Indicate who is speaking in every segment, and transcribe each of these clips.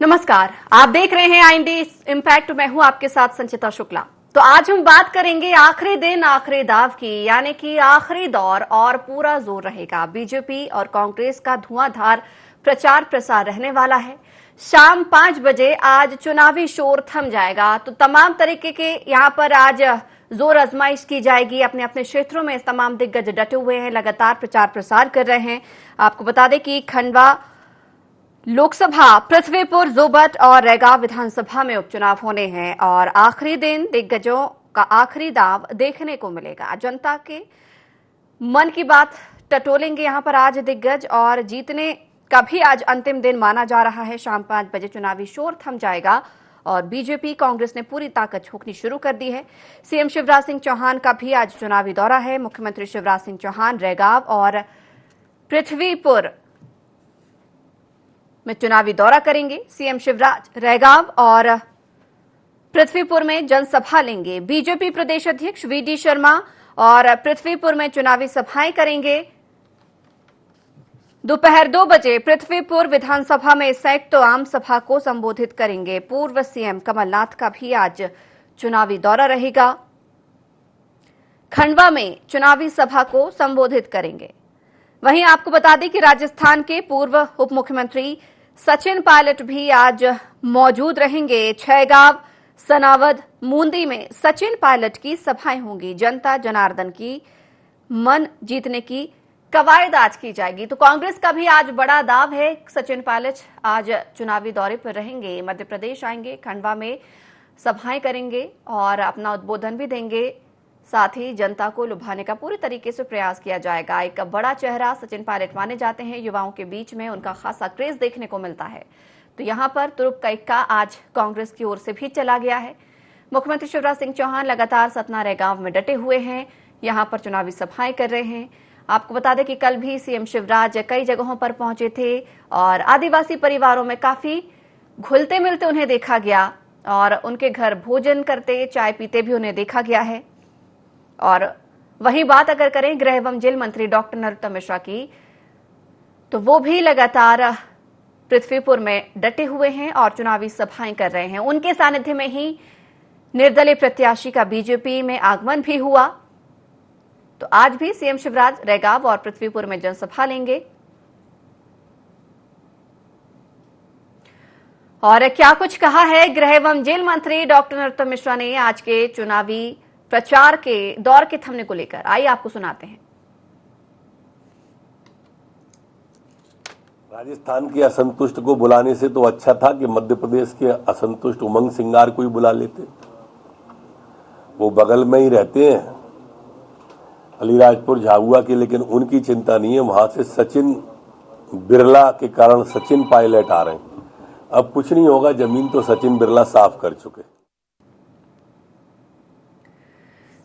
Speaker 1: नमस्कार, आप देख रहे हैं आईएनडी इम्पैक्ट। मैं हूं आपके साथ संचिता शुक्ला। तो आज हम बात करेंगे आखिरी दिन आखिरी दाव की, यानी कि आखिरी दौर और पूरा जोर रहेगा। बीजेपी और कांग्रेस का धुआंधार प्रचार प्रसार रहने वाला है। शाम 5 बजे आज चुनावी शोर थम जाएगा। तो तमाम तरीके के यहां पर आज जोर आजमाइश की जाएगी। अपने अपने क्षेत्रों में तमाम दिग्गज डटे हुए हैं, लगातार प्रचार प्रसार कर रहे हैं। आपको बता दें कि खंडवा लोकसभा, पृथ्वीपुर, जोबट और रैगाव विधानसभा में उपचुनाव होने हैं और आखिरी दिन दिग्गजों का आखिरी दाव देखने को मिलेगा। जनता के मन की बात टटोलेंगे यहां पर आज दिग्गज, और जीतने का भी आज अंतिम दिन माना जा रहा है। शाम 5 बजे चुनावी शोर थम जाएगा और बीजेपी कांग्रेस ने पूरी ताकत झोंकनी शुरू कर दी है। सीएम शिवराज सिंह चौहान का भी आज चुनावी दौरा है। मुख्यमंत्री शिवराज सिंह चौहान रैगाव और पृथ्वीपुर में चुनावी दौरा करेंगे। सीएम शिवराज रैगाव और पृथ्वीपुर में जनसभा लेंगे। बीजेपी प्रदेश अध्यक्ष वीडी शर्मा और पृथ्वीपुर में चुनावी सभाएं करेंगे। दोपहर 2 बजे पृथ्वीपुर विधानसभा में संयुक्त आम सभा को संबोधित करेंगे। पूर्व सीएम कमलनाथ का भी आज चुनावी दौरा रहेगा। खंडवा में चुनावी सभा को संबोधित करेंगे। वहीं आपको बता दें कि राजस्थान के पूर्व उप मुख्यमंत्री सचिन पायलट भी आज मौजूद रहेंगे। छैगांव, सनावद, मूंदी में सचिन पायलट की सभाएं होंगी। जनता जनार्दन की मन जीतने की कवायद आज की जाएगी। तो कांग्रेस का भी आज बड़ा दाव है। सचिन पायलट आज चुनावी दौरे पर रहेंगे, मध्य प्रदेश आएंगे, खंडवा में सभाएं करेंगे और अपना उद्बोधन भी देंगे। साथ ही जनता को लुभाने का पूरी तरीके से प्रयास किया जाएगा। एक बड़ा चेहरा सचिन पायलट माने जाते हैं। युवाओं के बीच में उनका खासा क्रेज देखने को मिलता है। तो यहां पर तुरुप का इक्का आज कांग्रेस की ओर से भी चला गया है। मुख्यमंत्री शिवराज सिंह चौहान लगातार सतना रैगाव में डटे हुए हैं, यहां पर चुनावी सभाएं कर रहे हैं। आपको बता दें कि कल भी सीएम शिवराज कई जगहों पर पहुंचे थे और आदिवासी परिवारों में काफी घुलते मिलते उन्हें देखा गया और उनके घर भोजन करते, चाय पीते भी उन्हें देखा गया है। और वही बात अगर करें गृह एवं जेल मंत्री डॉक्टर नरोत्तम मिश्रा की, तो वो भी लगातार पृथ्वीपुर में डटे हुए हैं और चुनावी सभाएं कर रहे हैं। उनके सानिध्य में ही निर्दलीय प्रत्याशी का बीजेपी में आगमन भी हुआ। तो आज भी सीएम शिवराज रैगाव और पृथ्वीपुर में जनसभा लेंगे। और क्या कुछ कहा है गृह एवं जेल मंत्री डॉक्टर नरोत्तम मिश्रा ने आज के चुनावी प्रचार के दौर के थमने को लेकर, आइए आपको सुनाते हैं।
Speaker 2: राजस्थान के असंतुष्ट को बुलाने से तो अच्छा था कि मध्य प्रदेश के असंतुष्ट उमंग सिंगार को ही बुला लेते। वो बगल में ही रहते हैं, अलीराजपुर झाबुआ के, लेकिन उनकी चिंता नहीं है। वहां से सचिन बिरला के कारण सचिन पायलट आ रहे हैं। अब कुछ नहीं होगा, जमीन तो सचिन बिरला साफ कर चुके।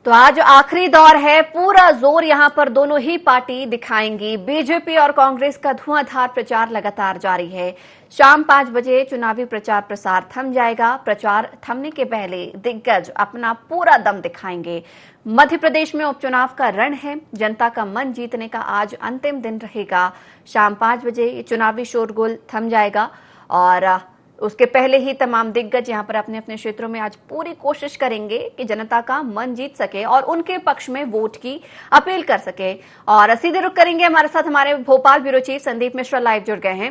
Speaker 1: तो आज आखिरी दौर है, पूरा जोर यहां पर दोनों ही पार्टी दिखाएंगी। बीजेपी और कांग्रेस का धुआंधार प्रचार लगातार जारी है। शाम 5 बजे चुनावी प्रचार प्रसार थम जाएगा। प्रचार थमने के पहले दिग्गज अपना पूरा दम दिखाएंगे। मध्य प्रदेश में उपचुनाव का रण है। जनता का मन जीतने का आज अंतिम दिन रहेगा। शाम 5 बजे चुनावी शोरगुल थम जाएगा और उसके पहले ही तमाम दिग्गज यहां पर अपने अपने क्षेत्रों में आज पूरी कोशिश करेंगे कि जनता का मन जीत सके और उनके पक्ष में वोट की अपील कर सके। और सीधे रुख करेंगे, हमारे साथ हमारे Bhopal bureau chief Sandeep Mishra live जुड़ गए हैं।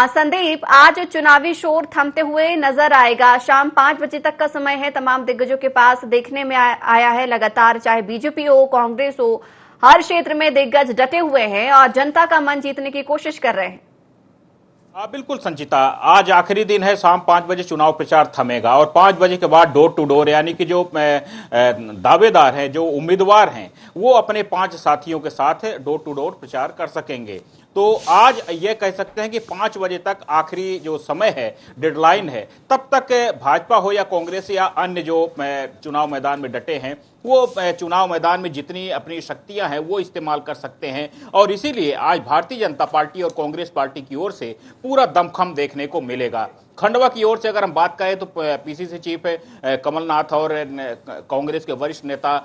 Speaker 1: संदीप, आज चुनावी शोर थमते हुए नजर आएगा। शाम 5 बजे तक का समय है, तमाम दिग्गजों के पास देखने में आया है लगातार, चाहे बीजेपी हो, कांग्रेस हो, हर क्षेत्र में दिग्गज डटे हुए हैं और जनता का मन जीतने की कोशिश कर रहे हैं।
Speaker 3: बिल्कुल संचिता, आज आखिरी दिन है। शाम 5 बजे चुनाव प्रचार थमेगा और 5 बजे के बाद डोर टू डोर, यानी कि जो दावेदार हैं, जो उम्मीदवार हैं, वो अपने 5 साथियों के साथ डोर टू डोर प्रचार कर सकेंगे। तो आज ये कह सकते हैं कि 5 बजे तक आखिरी जो समय है, डेडलाइन है, तब तक भाजपा हो या कांग्रेस या अन्य जो चुनाव मैदान में डटे हैं, वो चुनाव मैदान में जितनी अपनी शक्तियां हैं वो इस्तेमाल कर सकते हैं। और इसीलिए आज भारतीय जनता पार्टी और कांग्रेस पार्टी की ओर से पूरा दमखम देखने को मिलेगा। खंडवा की ओर से अगर हम बात करें तो पीसीसी चीफ कमलनाथ और कांग्रेस के वरिष्ठ नेता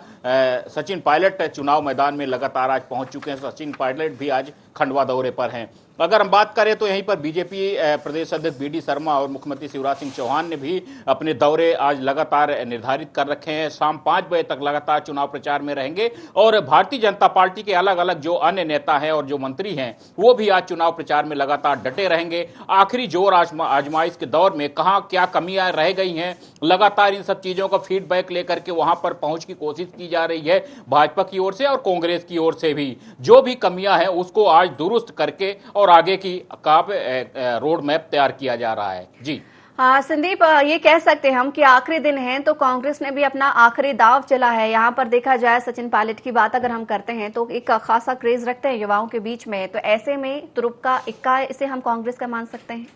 Speaker 3: सचिन पायलट चुनाव मैदान में लगातार आज पहुंच चुके हैं। सचिन पायलट भी आज खंडवा दौरे पर हैं। अगर हम बात करें तो यहीं पर बीजेपी प्रदेश अध्यक्ष बीडी शर्मा और मुख्यमंत्री शिवराज सिंह चौहान ने भी अपने दौरे आज लगातार निर्धारित कर रखे हैं। शाम 5 बजे तक लगातार चुनाव प्रचार में रहेंगे और भारतीय जनता पार्टी के अलग अलग जो अन्य नेता हैं और जो मंत्री हैं वो भी आज चुनाव प्रचार में लगातार डटे रहेंगे। आखिरी जोर आजमाइश के दौर में कहां क्या कमियां रह गई हैं, लगातार इन सब चीजों का फीडबैक लेकर के वहां पर पहुंच की कोशिश की जा रही है भाजपा की ओर से और कांग्रेस की ओर से भी। जो भी कमियां हैं उसको आज दुरुस्त करके और आगे की रोड मैप तैयार किया जा रहा है। जी
Speaker 1: हाँ संदीप, ये कह सकते हैं हम कि आखिरी दिन है तो कांग्रेस ने भी अपना आखिरी दाव चला है। यहाँ पर देखा जाए सचिन पायलट की बात अगर हम करते हैं तो एक खासा क्रेज रखते हैं युवाओं के बीच में, तो ऐसे में तुरुप का इक्का इसे हम कांग्रेस का मान सकते हैं।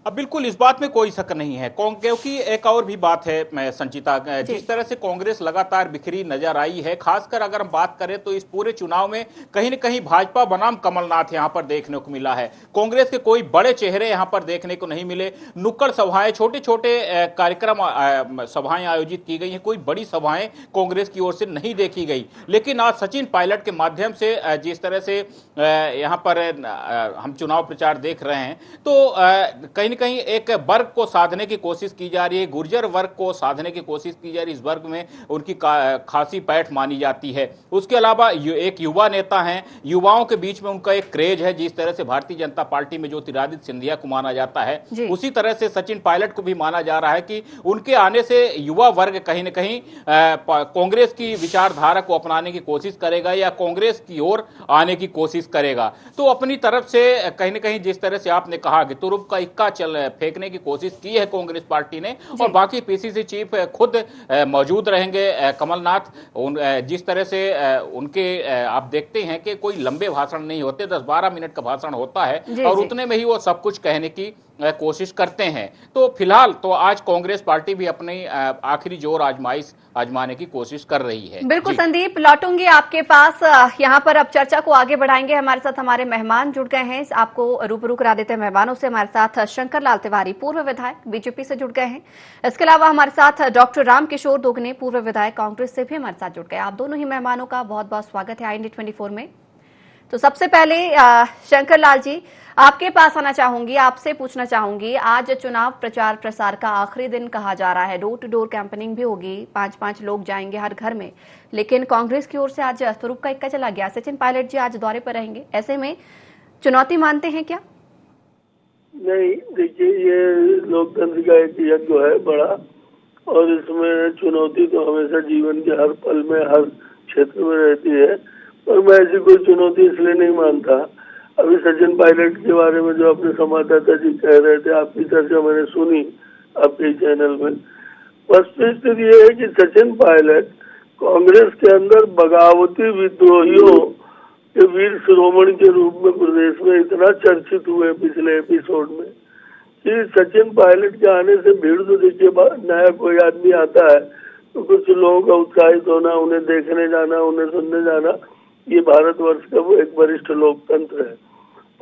Speaker 3: अब बिल्कुल इस बात में कोई शक नहीं है, क्योंकि एक और भी बात है संचिता, जिस तरह से कांग्रेस लगातार बिखरी नजर आई है, खासकर अगर हम बात करें तो इस पूरे चुनाव में कहीं न कहीं भाजपा बनाम कमलनाथ यहां पर देखने को मिला है। कांग्रेस के कोई बड़े चेहरे यहां पर देखने को नहीं मिले। नुक्कड़ सभाएं, छोटे छोटे कार्यक्रम सभाएं आयोजित की गई हैं, कोई बड़ी सभाएं कांग्रेस की ओर से नहीं देखी गई। लेकिन आज सचिन पायलट के माध्यम से जिस तरह से यहां पर हम चुनाव प्रचार देख रहे हैं तो कहीं कहीं एक वर्ग को साधने की कोशिश की जा रही है, गुर्जर वर्ग को साधने की कोशिश की जा रही है। इस वर्ग में उनकी खासी पैठ मानी जाती है। उसके अलावा एक युवा नेता हैं, युवाओं के बीच में उनका एक क्रेज है। जिस तरह से भारतीय जनता पार्टी में ज्योतिरादित्य सिंधिया को माना जाता है, उसी तरह से सचिन पायलट को भी माना जा रहा है कि उनके आने से युवा वर्ग कहीं न कहीं कांग्रेस की विचारधारा को अपनाने की कोशिश करेगा या कांग्रेस की ओर आने की कोशिश करेगा। तो अपनी तरफ से कहीं न कहीं जिस तरह से आपने कहा कि तुरुप का इक्का फेंकने की कोशिश की है कांग्रेस पार्टी ने, और बाकी पीसीसी चीफ खुद मौजूद रहेंगे कमलनाथ। जिस तरह से उनके आप देखते हैं कि कोई लंबे भाषण नहीं होते, 10-12 मिनट का भाषण होता है और उतने में ही वो सब कुछ कहने की कोशिश करते हैं। तो फिलहाल तो आज कांग्रेस पार्टी भी अपनी आखिरी जोर आजमाने की कोशिश कर रही है।
Speaker 1: बिल्कुल संदीप, लौटूंगी आपके पास। यहाँ पर अब चर्चा को आगे बढ़ाएंगे। हमारे साथ हमारे मेहमान जुड़ गए हैं, आपको रूबरू करा देते हैं मेहमानों से। हमारे साथ शंकर लाल तिवारी, पूर्व विधायक बीजेपी से जुड़ गए हैं। इसके अलावा हमारे साथ डॉक्टर रामकिशोर दोगने, पूर्व विधायक कांग्रेस से भी हमारे साथ जुड़ गए। आप दोनों ही मेहमानों का बहुत बहुत स्वागत है IND 24 में। तो सबसे पहले शंकर लाल जी, आपके पास आना चाहूंगी, आपसे पूछना चाहूंगी, आज चुनाव प्रचार प्रसार का आखिरी दिन कहा जा रहा है, डोर टू डोर कैंपेनिंग भी होगी, 5-5 लोग जाएंगे हर घर में, लेकिन कांग्रेस की ओर से आज तुरुप का इक्का चला गया। सचिन पायलट जी आज दौरे पर रहेंगे, ऐसे में चुनौती मानते हैं क्या?
Speaker 4: नहीं, देखिए ये लोकतंत्र का एक यज्ञ है बड़ा, और इसमें चुनौती तो हमेशा जीवन के हर पल में हर क्षेत्र में रहती है, पर मैं ऐसी कोई चुनौती इसलिए नहीं मानता। अभी सचिन पायलट के बारे में जो अपने संवाददाता जी कह रहे थे, आपकी चर्चा मैंने सुनी आपके चैनल में। वस्तुस्थिति ये है कि सचिन पायलट कांग्रेस के अंदर बगावती विद्रोहियों के वीर शिरोमणि के रूप में प्रदेश में इतना चर्चित हुए पिछले एपिसोड में कि सचिन पायलट के आने से भीड़ तो देखिए, नया कोई आदमी आता है तो कुछ लोगों का उत्साहित होना, उन्हें देखने जाना, उन्हें सुनने जाना, ये भारतवर्ष का वो एक वरिष्ठ लोकतंत्र है।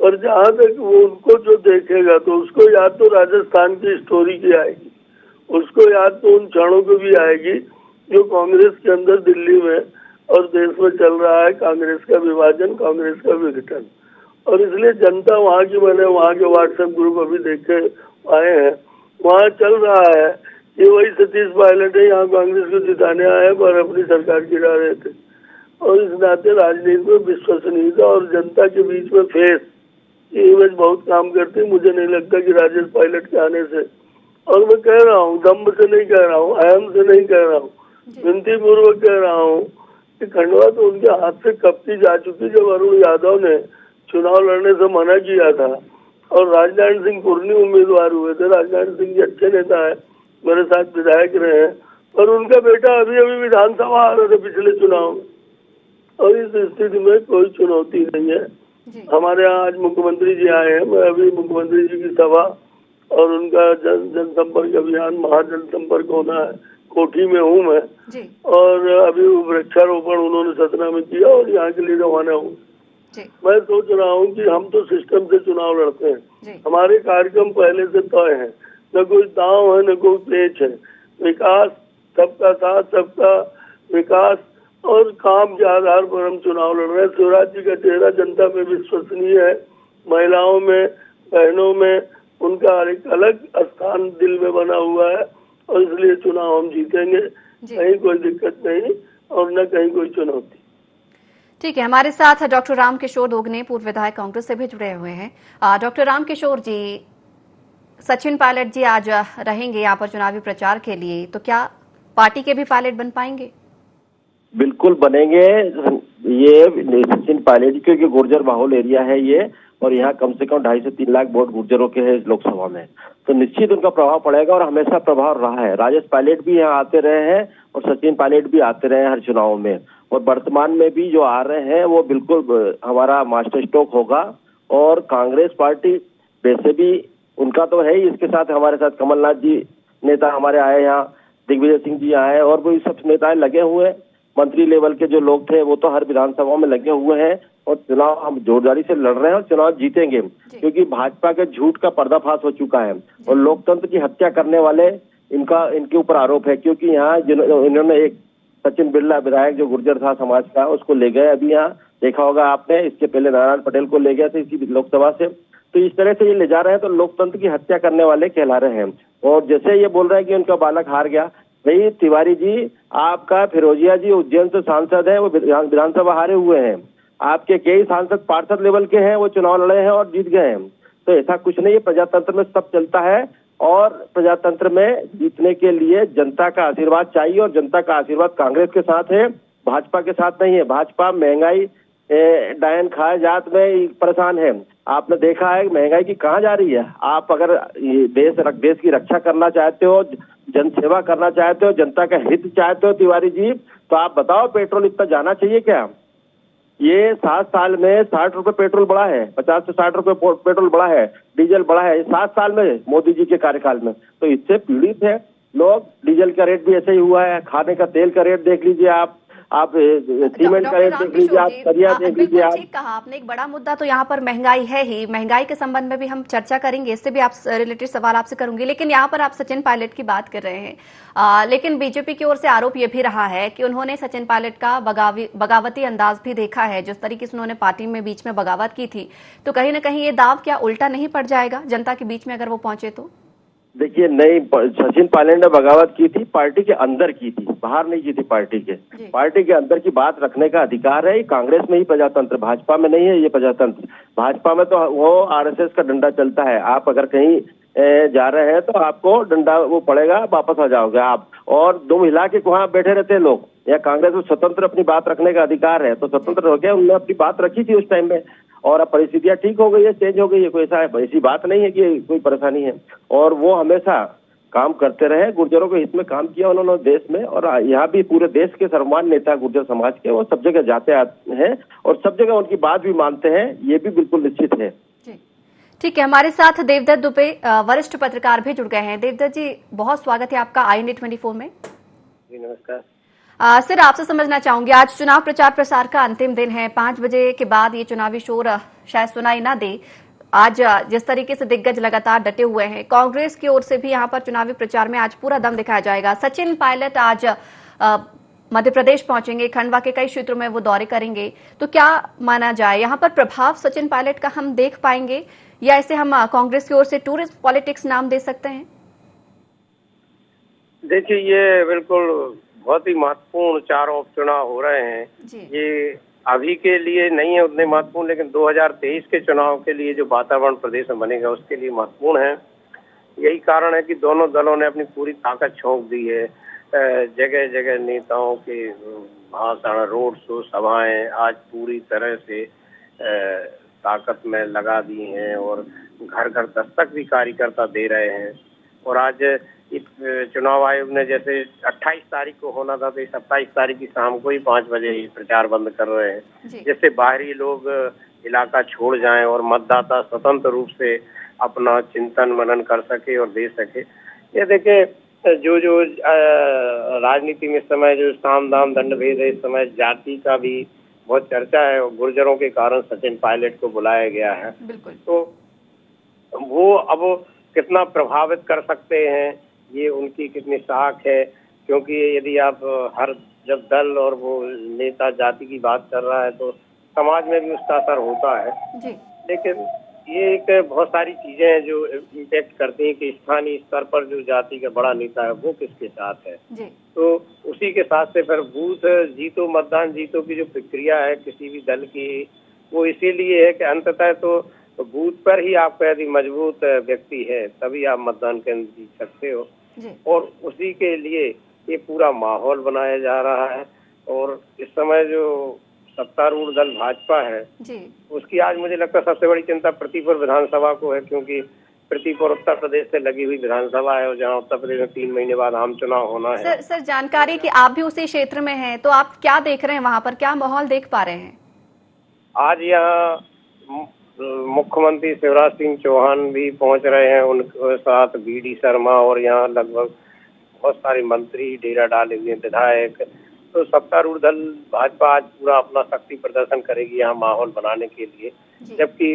Speaker 4: और जहाँ तक वो उनको जो देखेगा तो उसको याद तो राजस्थान की स्टोरी की आएगी, उसको याद तो उन क्षणों को भी आएगी जो कांग्रेस के अंदर दिल्ली में और देश में चल रहा है, कांग्रेस का विभाजन, कांग्रेस का विघटन। और इसलिए जनता वहाँ की, मैंने वहाँ के व्हाट्सएप ग्रुप अभी देखे आए हैं, वहाँ चल रहा है कि वही सतीश पायलट है, यहाँ कांग्रेस को जिताने आए पर अपनी सरकार गिरा रहे थे। और इस नाते राजनीति में विश्वसनीयता और जनता के बीच में फेस, ये इमेज बहुत काम करती है। मुझे नहीं लगता कि राजेश पायलट के आने से, और मैं कह रहा हूँ, दम्भ से नहीं कह रहा हूँ, अहम से नहीं कह रहा हूँ, विनती पूर्वक कह रहा हूँ कि खंडवा तो उनके हाथ से कब की जा चुकी जब अरुण यादव ने चुनाव लड़ने से मना किया था और राजनारायण सिंह पुरनी उम्मीदवार हुए थे। राजनारायण सिंह जी अच्छे नेता है, मेरे साथ विधायक रहे हैं, और उनका बेटा अभी अभी विधानसभा आ रहे थे पिछले चुनाव में। और इस स्थिति में कोई चुनौती नहीं है। हमारे यहाँ आज मुख्यमंत्री जी आए हैं, मैं अभी मुख्यमंत्री जी की सभा और उनका जनसंपर्क अभियान, महाजनसंपर्क होना है, कोठी में हूँ मैं, और अभी वृक्षारोपण उन्होंने सतना में किया और यहाँ के लिए रवाना हूँ। मैं सोच रहा हूँ कि हम तो सिस्टम से चुनाव लड़ते हैं, हमारे कार्यक्रम पहले से तय है, न कोई दांव है न कोई पेच है। विकास, सबका साथ, सबका विकास और काम के आधार पर हम चुनाव लड़ रहे हैं। शिवराज जी का चेहरा जनता में विश्वसनीय है, महिलाओं में, बहनों में उनका एक अलग स्थान दिल में बना हुआ है और इसलिए चुनाव हम जीतेंगे। कहीं कोई दिक्कत नहीं और न कहीं कोई चुनौती।
Speaker 1: ठीक है, हमारे साथ डॉक्टर रामकिशोर दोगने, पूर्व विधायक कांग्रेस से भी जुड़े हुए हैं। डॉक्टर रामकिशोर जी, सचिन पायलट जी आज रहेंगे यहाँ पर चुनावी प्रचार के लिए, तो क्या पार्टी के भी पायलट बन पाएंगे?
Speaker 5: बिल्कुल बनेंगे। ये सचिन पायलट क्योंकि गुर्जर बाहुल एरिया है ये, और यहाँ कम से कम 2.5 से 3 लाख वोट गुर्जरों के हैं इस लोकसभा में, तो निश्चित उनका प्रभाव पड़ेगा और हमेशा प्रभाव रहा है। राजेश पायलट भी यहाँ आते रहे हैं और सचिन पायलट भी आते रहे हैं हर चुनाव में, और वर्तमान में भी जो आ रहे हैं वो बिल्कुल हमारा मास्टर स्ट्रोक होगा। और कांग्रेस पार्टी वैसे भी उनका तो है ही, इसके साथ हमारे साथ कमलनाथ जी नेता हमारे आए यहाँ, दिग्विजय सिंह जी आए और वो सब नेता लगे हुए, मंत्री लेवल के जो लोग थे वो तो हर विधानसभा में लगे हुए हैं और चुनाव हम जोरदारी से लड़ रहे हैं और चुनाव जीतेंगे, क्योंकि भाजपा के झूठ का पर्दाफाश हो चुका है और लोकतंत्र की हत्या करने वाले इनके ऊपर आरोप है। क्योंकि यहाँ इन्होंने एक सचिन बिरला विधायक जो गुर्जर था समाज का, उसको ले गए, अभी यहाँ देखा होगा आपने, इसके पहले नारायण पटेल को ले गए थे इसी लोकसभा से। तो इस तरह से ये ले जा रहे हैं तो लोकतंत्र की हत्या करने वाले कहला रहे हैं। और जैसे ये बोल रहे हैं कि उनका बालक हार गया, भाई तिवारी जी आपका फिरोजिया जी उज्जैन से सांसद है, वो विधानसभा हारे हुए हैं। आपके कई सांसद पार्षद लेवल के हैं, वो चुनाव लड़े हैं और जीत गए हैं। तो ऐसा कुछ नहीं है, प्रजातंत्र में सब चलता है और प्रजातंत्र में जीतने के लिए जनता का आशीर्वाद चाहिए और जनता का आशीर्वाद कांग्रेस के साथ है, भाजपा के साथ नहीं है। भाजपा महंगाई डायन खाए जात में परेशान है। आपने देखा है महंगाई की कहाँ जा रही है। आप अगर देश की रक्षा करना चाहते हो, जन सेवा करना चाहते हो, जनता का हित चाहते हो तिवारी जी, तो आप बताओ पेट्रोल इतना जाना चाहिए क्या? ये 7 साल में 60 रुपए पेट्रोल बढ़ा है, 50 से 60 रुपए पेट्रोल बढ़ा है, डीजल बढ़ा है 7 साल में मोदी जी के कार्यकाल में। तो इससे पीड़ित है लोग। डीजल का रेट भी ऐसे ही हुआ है, खाने का तेल का रेट देख लीजिए आप सीमेंट का रेट देख लीजिए, आप सरिया देख लीजिए आप।
Speaker 1: ठीक कहा आपने, एक बड़ा मुद्दा तो यहाँ पर महंगाई है ही, महंगाई के संबंध में भी हम चर्चा करेंगे, इससे भी आप रिलेटेड सवाल आपसे करूंगी। लेकिन यहाँ पर आप सचिन पायलट की बात कर रहे हैं, लेकिन बीजेपी की ओर से आरोप ये भी रहा है कि उन्होंने सचिन पायलट का बगावती अंदाज भी देखा है, जिस तरीके से उन्होंने पार्टी में बीच में बगावत की थी। तो कहीं ना कहीं ये दाव क्या उल्टा नहीं पड़ जाएगा जनता के बीच में अगर वो पहुंचे तो?
Speaker 5: देखिए, नहीं, सचिन पायलट ने बगावत की थी, पार्टी के अंदर की थी, बाहर नहीं की थी। पार्टी के अंदर की बात रखने का अधिकार है। कांग्रेस में ही प्रजातंत्र, भाजपा में नहीं है ये प्रजातंत्र। भाजपा में तो वो आरएसएस का डंडा चलता है। आप अगर कहीं जा रहे हैं तो आपको डंडा वो पड़ेगा, वापस आ जाओगे आप, और दुम हिला के वहां बैठे रहते हैं लोग। या कांग्रेस में स्वतंत्र अपनी बात रखने का अधिकार है, तो स्वतंत्र हो गया, उन्होंने अपनी बात रखी थी उस टाइम में और अब परिस्थितियां ठीक हो गई है, चेंज हो गई है। कोई ऐसी बात नहीं है कि कोई परेशानी है। और वो हमेशा काम करते रहे, गुर्जरों के हित में काम किया उन्होंने देश में, और यहाँ भी पूरे देश के सर्वमान्य नेता गुर्जर समाज के, वो सब जगह जाते आते हैं और सब जगह उनकी बात भी मानते हैं, ये भी बिल्कुल निश्चित है।
Speaker 1: ठीक है, हमारे साथ देवदत्त दुबे वरिष्ठ पत्रकार भी जुड़ गए हैं। देवदत्त जी, बहुत स्वागत है आपका INA 24 में।
Speaker 5: जी नमस्कार।
Speaker 1: सर, आपसे समझना चाहूंगी, आज चुनाव प्रचार प्रसार का अंतिम दिन है, 5 बजे के बाद ये चुनावी शोर शायद सुनाई ना दे। आज जिस तरीके से दिग्गज लगातार डटे हुए हैं, कांग्रेस की ओर से भी यहाँ पर चुनावी प्रचार में आज पूरा दम दिखाया जाएगा। सचिन पायलट आज मध्य प्रदेश पहुंचेंगे, खंडवा के कई क्षेत्रों में वो दौरे करेंगे, तो क्या माना जाए यहाँ पर प्रभाव सचिन पायलट का हम देख पाएंगे, या इसे हम कांग्रेस की ओर से टूरिस्ट पॉलिटिक्स नाम दे सकते हैं?
Speaker 6: देखिए, ये बिल्कुल बहुत ही महत्वपूर्ण चारों उपचुनाव हो रहे हैं। ये अभी के लिए नहीं है उतने महत्वपूर्ण, लेकिन 2023 के चुनाव के लिए जो वातावरण प्रदेश में बनेगा उसके लिए महत्वपूर्ण है। यही कारण है कि दोनों दलों ने अपनी पूरी ताकत झोंक दी है। जगह जगह नेताओं के भाषण, रोड शो, सभाएं आज पूरी तरह से ताकत में लगा दी हैं और घर घर दस्तक भी कार्यकर्ता दे रहे हैं। और आज इस चुनाव आयोग ने जैसे 28 तारीख को होना था, तो 27 तारीख की शाम को ही 5 बजे ही प्रचार बंद कर रहे हैं, जिससे बाहरी लोग इलाका छोड़ जाएं और मतदाता स्वतंत्र रूप से अपना चिंतन मनन कर सके और दे सके। ये देखिए, जो राजनीति में इस समय जो साम दाम दंड भेद है, इस समय जाति का भी बहुत चर्चा है और गुर्जरों के कारण सचिन पायलट को बुलाया गया है। तो वो अब कितना प्रभावित कर सकते हैं, ये उनकी कितनी साख है, क्योंकि यदि आप हर जब दल और वो नेता जाति की बात कर रहा है तो समाज में भी उसका असर होता है
Speaker 1: जी
Speaker 6: लेकिन ये एक बहुत सारी चीजें हैं जो इम्पेक्ट करती हैं कि स्थानीय स्तर पर जो जाति का बड़ा नेता है वो किसके साथ है
Speaker 1: जी
Speaker 6: तो उसी के साथ से फिर बूथ जीतो मतदान जीतो की जो प्रक्रिया है किसी भी दल की वो इसीलिए है कि अंततः तो बूथ पर ही आपका यदि मजबूत व्यक्ति है तभी आप मतदान केंद्र जीत सकते हो
Speaker 1: जी
Speaker 6: और उसी के लिए ये पूरा माहौल बनाया जा रहा है और इस समय जो सत्तारूढ़ दल भाजपा है
Speaker 1: जी
Speaker 6: उसकी आज मुझे लगता है सबसे बड़ी चिंता प्रतिपुर विधानसभा को है क्योंकि प्रतिपुर उत्तर प्रदेश से लगी हुई विधानसभा है और जहां उत्तर प्रदेश में 3 महीने बाद आम चुनाव होना है।
Speaker 1: सर जानकारी कि आप भी उसी क्षेत्र में हैं तो आप क्या देख रहे हैं वहां पर, क्या माहौल देख पा रहे हैं?
Speaker 6: आज यहाँ मुख्यमंत्री शिवराज सिंह चौहान भी पहुंच रहे हैं, उनके साथ BD शर्मा और यहाँ लगभग बहुत सारे मंत्री डेरा डाले हुए विधायक। तो सत्तारूढ़ दल भाजपा आज पूरा अपना शक्ति प्रदर्शन करेगी यहाँ माहौल बनाने के लिए, जबकि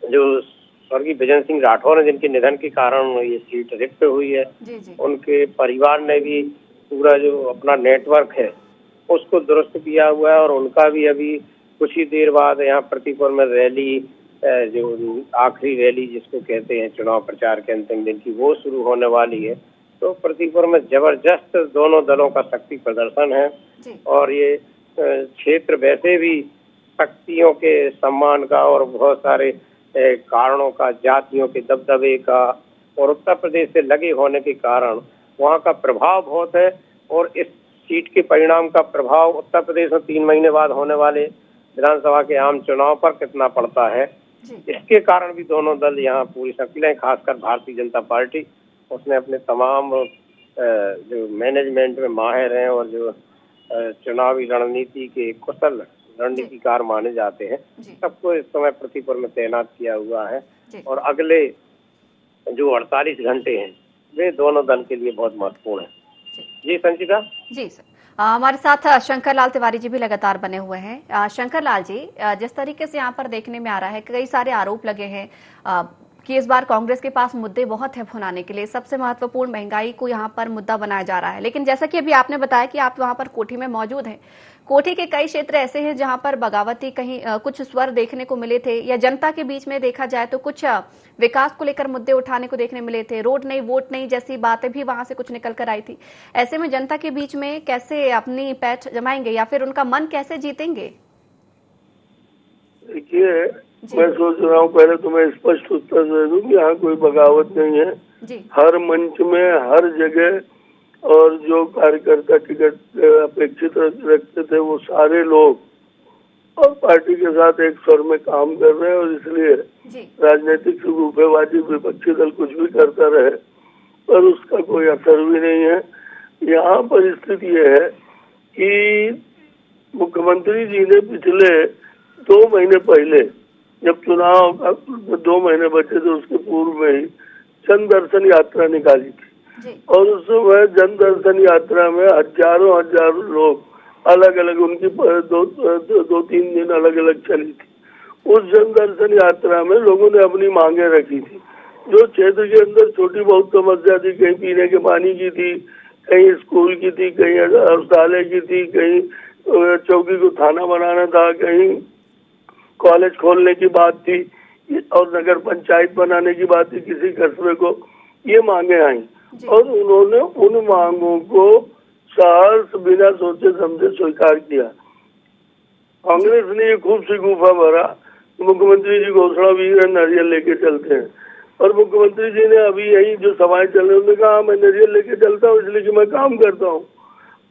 Speaker 6: जो स्वर्गीय बिजन सिंह राठौर है जिनके निधन के कारण ये सीट रिक्त हुई है
Speaker 1: जी जी
Speaker 6: उनके परिवार ने भी पूरा जो अपना नेटवर्क है उसको दुरुस्त किया हुआ है और उनका भी अभी कुछ ही देर बाद यहाँ प्रतिपुर में रैली, जो आखिरी रैली जिसको कहते हैं चुनाव प्रचार के अंतिम दिन की, वो शुरू होने वाली है। तो प्रतिपुर में जबरदस्त दोनों दलों का शक्ति प्रदर्शन है और ये क्षेत्र वैसे भी शक्तियों के सम्मान का और बहुत सारे कारणों का, जातियों के दबदबे का और उत्तर प्रदेश से लगे होने के कारण वहाँ का प्रभाव बहुत है और इस सीट के परिणाम का प्रभाव उत्तर प्रदेश में 3 महीने बाद होने वाले विधानसभा के आम चुनाव पर कितना पड़ता है, इसके कारण भी दोनों दल यहाँ पूरी शक्ति, खासकर भारतीय जनता पार्टी उसने अपने तमाम जो मैनेजमेंट में माहिर हैं और जो चुनावी रणनीति के कुशल रणनीतिकार माने जाते हैं सबको इस समय प्रतिपुर में तैनात किया हुआ है और अगले जो 48 घंटे हैं वे दोनों दल के लिए बहुत महत्वपूर्ण है। जी संचिता। जी
Speaker 1: सर, हमारे साथ शंकर लाल तिवारी जी भी लगातार बने हुए हैं। शंकर लाल जी, जिस तरीके से यहाँ पर देखने में आ रहा है कई सारे आरोप लगे हैं कि इस बार कांग्रेस के पास मुद्दे बहुत है भुनाने के लिए, सबसे महत्वपूर्ण महंगाई को यहाँ पर मुद्दा बनाया जा रहा है, लेकिन जैसा कि अभी आपने बताया कि आप वहाँ पर कोठी में मौजूद हैं, कोठी के कई क्षेत्र ऐसे हैं जहां पर बगावती कहीं कुछ स्वर देखने को मिले थे या जनता के बीच में देखा जाए तो कुछ विकास को लेकर मुद्दे उठाने को देखने मिले थे, रोड नहीं वोट नहीं जैसी बातें भी वहां से कुछ निकल कर आई थी। ऐसे में जनता के बीच में कैसे अपनी पैठ जमाएंगे या फिर उनका मन कैसे जीतेंगे?
Speaker 4: देखिए, मैं सोच रहा हूँ पहले तो मैं स्पष्ट उत्तर दे दूं कि यहाँ कोई बगावत नहीं है
Speaker 1: जी।
Speaker 4: हर मंच में हर जगह और जो कार्यकर्ता टिकट अपेक्षित रखते थे वो सारे लोग और पार्टी के साथ एक स्वर में काम कर रहे हैं और इसलिए राजनीतिक रूपेबाजी विपक्षी दल कुछ भी करता रहे पर उसका कोई असर भी नहीं है। यहाँ परिस्थिति ये है कि मुख्यमंत्री जी ने पिछले 2 महीने पहले जब चुनाव 2 महीने बचे थे उसके पूर्व में ही जन दर्शन यात्रा निकाली थी और उस समय जन दर्शन यात्रा में हजारों लोग अलग अलग उनकी 2-3 दिन अलग अलग चली थी। उस जन दर्शन यात्रा में लोगों ने अपनी मांगे रखी थी जो क्षेत्र के अंदर छोटी बहुत समस्या थी, कहीं पीने के पानी की थी, कहीं स्कूल की थी, कहीं अस्पताल की थी, कहीं चौकी को थाना बनाना था, कहीं कॉलेज खोलने की बात थी और नगर पंचायत बनाने की बात थी किसी कस्बे को। ये मांगे आई और उन्होंने उन मांगों को सहर्ष बिना सोचे समझे स्वीकार किया। कांग्रेस ने ये खूब सी गुफा भरा, मुख्यमंत्री जी घोषणा भी नारियल लेके चलते हैं और मुख्यमंत्री जी ने अभी यही जो सभाएं चल रही उन्होंने कहा मैं नारियल लेके चलता हूँ इसलिए कि मैं काम करता हूँ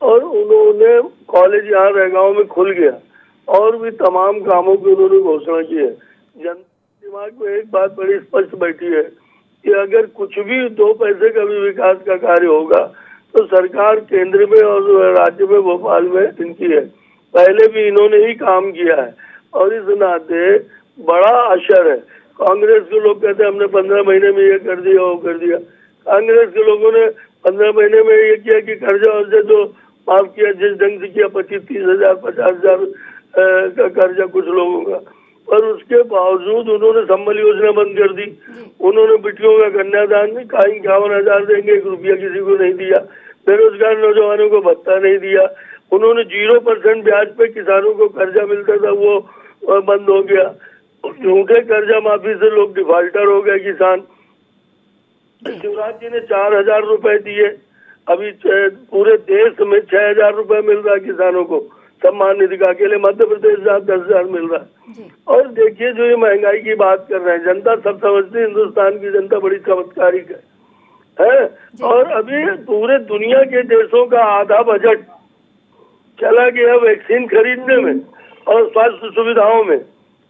Speaker 4: और उन्होंने कॉलेज यहाँ रहगांव में खुल गया और भी तमाम कामों की उन्होंने घोषणा की है। जनता दिमाग में एक बात बड़ी स्पष्ट बैठी है कि अगर कुछ भी 2 पैसे का भी विकास का कार्य होगा तो सरकार केंद्र में और राज्य में भोपाल में इनकी है, पहले भी इन्होंने ही काम किया है और इस नाते बड़ा असर है। कांग्रेस के लोग कहते हैं हमने 15 महीने में ये कर दिया वो कर दिया, कांग्रेस के लोगों ने 15 महीने में ये किया कि कर्जा वर्जा जो माफ किया जिस ढंग से किया 25-30 हजार 50 हजार का कर्जा कुछ लोगों का, पर उसके बावजूद उन्होंने संबल योजना बंद कर दी, उन्होंने बेटियों का कन्यादान में 51,000 देंगे, 1 रुपया किसी को नहीं दिया, बेरोजगार नौजवानों को भत्ता नहीं दिया उन्होंने 0% ब्याज पे किसानों को कर्जा मिलता था, वो बंद हो गया। झूठे कर्जा माफी से लोग डिफॉल्टर हो गए किसान। शिवराज जी ने 4,000 रुपए दिए, अभी पूरे देश में 6,000 रुपए मिल रहा है किसानों को सम्मान निधि का। अकेले मध्य प्रदेश 10,000 मिल रहा है। और देखिए जो ये महंगाई की बात कर रहे हैं, जनता सब समझती है हिंदुस्तान की जनता बड़ी चमत्कारिक है। और अभी पूरे दुनिया के देशों का आधा बजट चला गया वैक्सीन खरीदने में और स्वास्थ्य सुविधाओं में,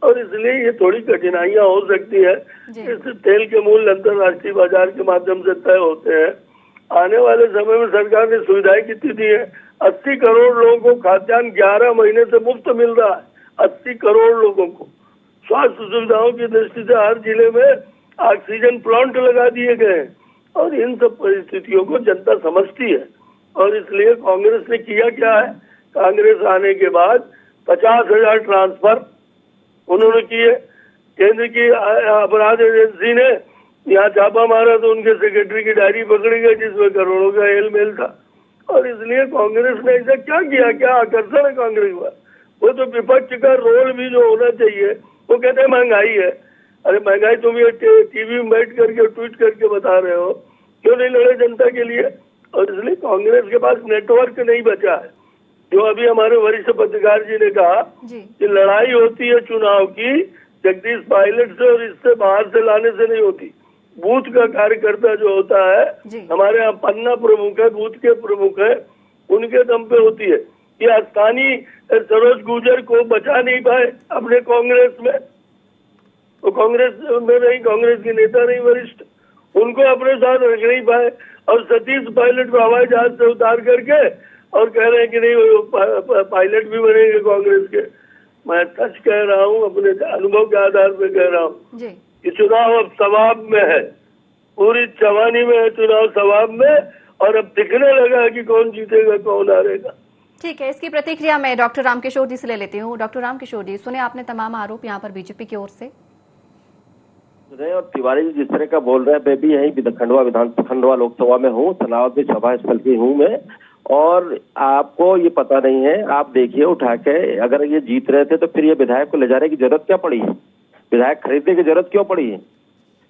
Speaker 4: और इसलिए ये थोड़ी कठिनाइयां हो सकती है। इस तेल के मूल्य अंतर्राष्ट्रीय बाजार के माध्यम से तय होते हैं। आने वाले समय में सरकार ने सुविधाएं कितनी दी है? 80 करोड़ लोगों को खाद्यान्न 11 महीने से मुफ्त मिल रहा है। 80 करोड़ लोगों को। स्वास्थ्य सुविधाओं की दृष्टि से हर जिले में ऑक्सीजन प्लांट लगा दिए गए हैं, और इन सब परिस्थितियों को जनता समझती है। और इसलिए कांग्रेस ने किया क्या है? कांग्रेस आने के बाद 50,000 ट्रांसफर उन्होंने किए। केंद्र की अपराध एजेंसी ने यहाँ छापा मारा तो उनके सेक्रेटरी की डायरी पकड़ी गई जिसमें करोड़ों का हेलमेल था। और इसलिए कांग्रेस ने ऐसा क्या किया? क्या आकर्षण है कांग्रेस का? वो तो विपक्ष का रोल भी जो होना चाहिए, वो कहते हैं महंगाई है। अरे महंगाई तुम ये टीवी में बैठ करके ट्वीट करके बता रहे हो, क्यों नहीं लड़े जनता के लिए? और इसलिए कांग्रेस के पास नेटवर्क नहीं बचा है। जो अभी हमारे वरिष्ठ पत्रकार जी ने कहा कि लड़ाई होती है चुनाव की जगदीश पायलट से, और इससे बाहर से लाने से नहीं होती। बूथ का कार्यकर्ता जो होता है, हमारे यहाँ पन्ना प्रमुख है, बूथ के प्रमुख है, उनके दम पे होती है। ये स्थानीय सरोज गुर्जर को बचा नहीं पाए अपने कांग्रेस में, वो कांग्रेस में नहीं, कांग्रेस के नेता नहीं वरिष्ठ, उनको अपने साथ रख नहीं पाए। और सतीश पायलट को हवाई जहाज से उतार करके और कह रहे हैं कि नहीं वो पायलट भी बनेंगे कांग्रेस के। मैं सच कह रहा हूँ, अपने अनुभव के आधार पर कह रहा हूँ कि चुनाव अब सवाब में है, पूरी जवानी में है चुनाव सवाब में, और अब दिखने लगा है कि कौन जीतेगा कौन हारेगा।
Speaker 1: ठीक है, इसकी प्रतिक्रिया मैं डॉक्टर रामकिशोर जी से ले लेती हूँ। डॉक्टर रामकिशोर जी, सुने आपने तमाम आरोप यहाँ पर बीजेपी की ओर से।
Speaker 5: और तिवारी जी जिस तरह का बोल रहे हैं, मैं भी यही खंडवा लोकसभा में हूँ, सनावद भी सभा स्थल की हूँ मैं। और आपको ये पता नहीं है, आप देखिए उठा के, अगर ये जीत रहे थे तो फिर ये विधायक को ले जाने की जरूरत क्या पड़ी है? विधायक खरीदने की जरूरत क्यों पड़ी है?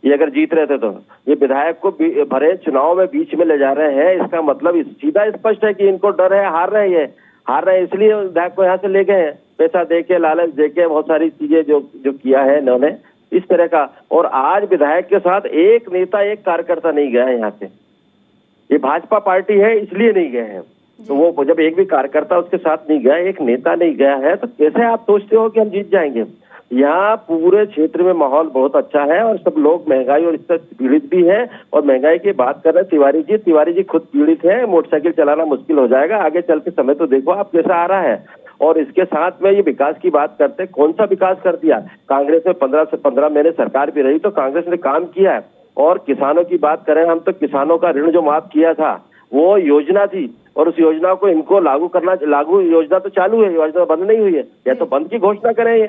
Speaker 5: ये अगर जीत रहे थे तो ये विधायक को भरे चुनाव में बीच में ले जा रहे हैं, इसका मतलब सीधा स्पष्ट है कि इनको डर है, हार रहे हैं, इसलिए विधायक को यहाँ से ले गए हैं। पैसा दे के, लालच दे के, बहुत सारी चीजें जो किया है इन्होंने इस तरह का। और आज विधायक के साथ एक नेता, एक कार्यकर्ता नहीं गया है यहाँ से। ये भाजपा पार्टी है इसलिए नहीं गए हैं। तो वो जब एक भी कार्यकर्ता उसके साथ नहीं गया, एक नेता नहीं गया है, तो कैसे आप सोचते हो कि हम जीत जाएंगे? यहाँ पूरे क्षेत्र में माहौल बहुत अच्छा है और सब लोग महंगाई और इससे पीड़ित भी है। और महंगाई की बात कर रहे हैं तिवारी जी खुद पीड़ित है। मोटरसाइकिल चलाना मुश्किल हो जाएगा आगे चल के समय, तो देखो आप कैसा आ रहा है। और इसके साथ में ये विकास की बात करते हैं, कौन सा विकास कर दिया? कांग्रेस में 15 से 15 महीने सरकार भी रही तो कांग्रेस ने काम किया है। और किसानों की बात करें हम, तो किसानों का ऋण जो माफ किया था वो योजना थी, और उस योजना को इनको लागू योजना तो चालू है, योजना बंद नहीं हुई है। या तो बंद की घोषणा करें ये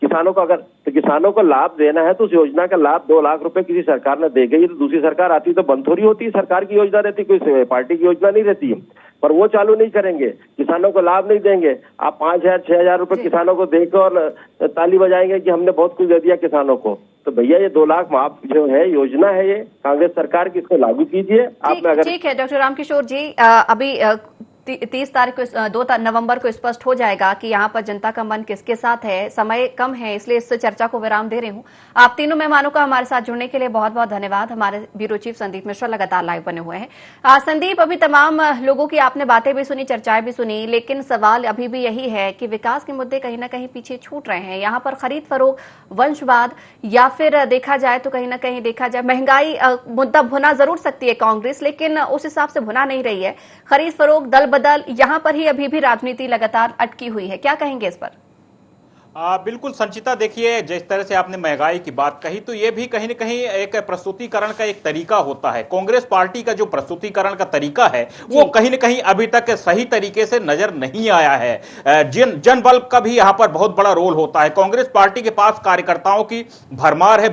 Speaker 5: किसानों को, अगर तो किसानों को लाभ देना है तो उस योजना का लाभ 2 लाख रुपए किसी सरकार ने दे गई, तो दूसरी सरकार आती तो बंद थोड़ी होती। सरकार की योजना रहती, कोई पार्टी की योजना नहीं रहती है। पर वो चालू नहीं करेंगे, किसानों को लाभ नहीं देंगे। आप 5,000 6,000 रुपए किसानों को देकर और ताली बजाएंगे कि हमने बहुत कुछ दे दिया किसानों को। तो भैया ये 2 लाख माफ जो है योजना है ये कांग्रेस सरकार की, इसको लागू कीजिए। आप अगर
Speaker 1: ठीक है डॉक्टर रामकिशोर जी, अभी 30 तारीख को 2 नवंबर को स्पष्ट हो जाएगा कि यहाँ पर जनता का मन किसके साथ है। समय कम है इसलिए इस चर्चा को विराम दे रही हूँ। आप तीनों मेहमानों का हमारे साथ जुड़ने के लिए बहुत बहुत धन्यवाद। हमारे ब्यूरो चीफ संदीप मिश्रा लगातार लाइव बने हुए हैं। संदीप, अभी तमाम लोगों की आपने बातें भी सुनी, चर्चाएं भी सुनी, लेकिन सवाल अभी भी यही है कि विकास के मुद्दे कहीं ना कहीं पीछे छूट रहे हैं। यहाँ पर खरीद फरोख्त, वंशवाद, या फिर देखा जाए तो कहीं ना कहीं देखा जाए महंगाई मुद्दा भुना जरूर सकती है कांग्रेस, लेकिन उस हिसाब से भुना नहीं रही है। खरीद फरोख्त, दल बदल, यहाँ पर ही अभी भी राजनीति लगातार अटकी हुई है। क्या कहेंगे इस पर?
Speaker 3: बिल्कुल संचिता, देखिए जिस तरह से आपने महंगाई की बात कही तो ये भी कहीं न कहीं एक प्रस्तुतिकरण का एक तरीका होता है। कांग्रेस पार्टी का जो प्रस्तुतिकरण का तरीका है वो कहीं न कहीं अभी तक सही तरीके से नजर नहीं आया है। जनबल का भी यहाँ पर बहुत बड़ा रोल होता है। कांग्रेस पार्टी के पास कार्यकर्ताओं की भरमार है,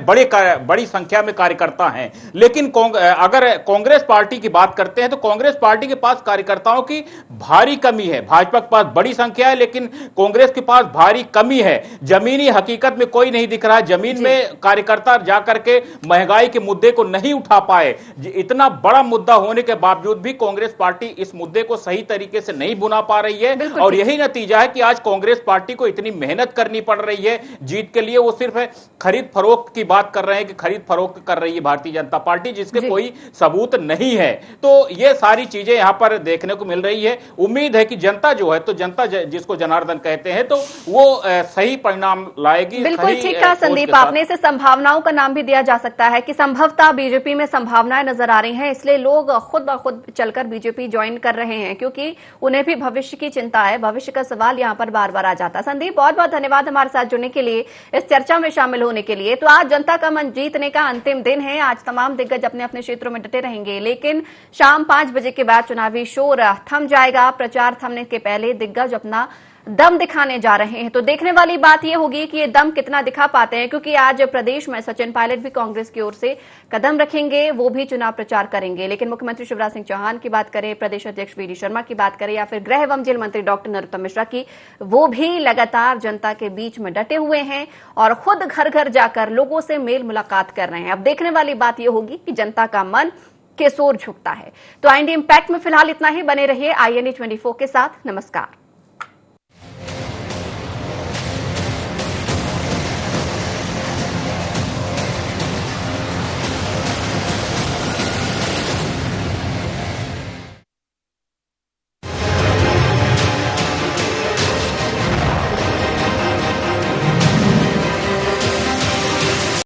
Speaker 3: बड़ी संख्या में कार्यकर्ता हैं, लेकिन अगर कांग्रेस पार्टी की बात करते हैं तो कांग्रेस पार्टी के पास कार्यकर्ताओं की भारी कमी है। भाजपा के पास बड़ी संख्या है लेकिन कांग्रेस के पास भारी कमी है। जमीनी हकीकत में कोई नहीं दिख रहा है। जमीन में कार्यकर्ता जाकर के महंगाई के मुद्दे को नहीं उठा पाए। इतना बड़ा मुद्दा होने के बावजूद भी कांग्रेस पार्टी इस मुद्दे को सही तरीके से नहीं बुना पा रही है और यही नतीजा है कि आज कांग्रेस पार्टी को इतनी मेहनत करनी पड़ रही है जीत के लिए। वो सिर्फ खरीद फरोख्त की बात कर रहे हैं कि खरीद फरोख्त कर रही है भारतीय जनता पार्टी, जिसके कोई सबूत नहीं है। तो ये सारी चीजें यहां पर देखने को मिल रही है। उम्मीद है कि जनता जो है, तो जनता जिसको जनार्दन कहते हैं, तो वो सही परिणाम लाएगी।
Speaker 1: बिल्कुल ठीक कहा संदीप आपने। इसे संभावनाओं का नाम भी दिया जा सकता है कि संभवतः बीजेपी में संभावनाएं नजर आ रही हैं, इसलिए लोग खुद ब खुद चलकर बीजेपी ज्वाइन कर रहे हैं, क्योंकि उन्हें भी भविष्य की चिंता है। भविष्य का सवाल यहां पर बार बार आ जाता है। संदीप, बहुत बहुत धन्यवाद हमारे साथ जुड़ने के लिए, इस चर्चा में शामिल होने के लिए। तो आज जनता का मन जीतने का अंतिम दिन है। आज तमाम दिग्गज अपने अपने क्षेत्रों में डटे रहेंगे, लेकिन शाम 5 बजे के बाद चुनावी शोर थम जाएगा। प्रचार थमने के पहले दिग्गज अपना दम दिखाने जा रहे हैं। तो देखने वाली बात यह होगी कि ये दम कितना दिखा पाते हैं, क्योंकि आज प्रदेश में सचिन पायलट भी कांग्रेस की ओर से कदम रखेंगे, वो भी चुनाव प्रचार करेंगे। लेकिन मुख्यमंत्री शिवराज सिंह चौहान की बात करें, प्रदेश अध्यक्ष वी डी शर्मा की बात करें, या फिर गृह एवं जेल मंत्री डॉक्टर नरोत्तम मिश्रा की, वो भी लगातार जनता के बीच में डटे हुए हैं और खुद घर घर जाकर लोगों से मेल मुलाकात कर रहे हैं। अब देखने वाली बात यह होगी कि जनता का मन किस ओर झुकता है। तो IND इम्पैक्ट में फिलहाल इतना ही। बने रहिए IND 24 के साथ। नमस्कार।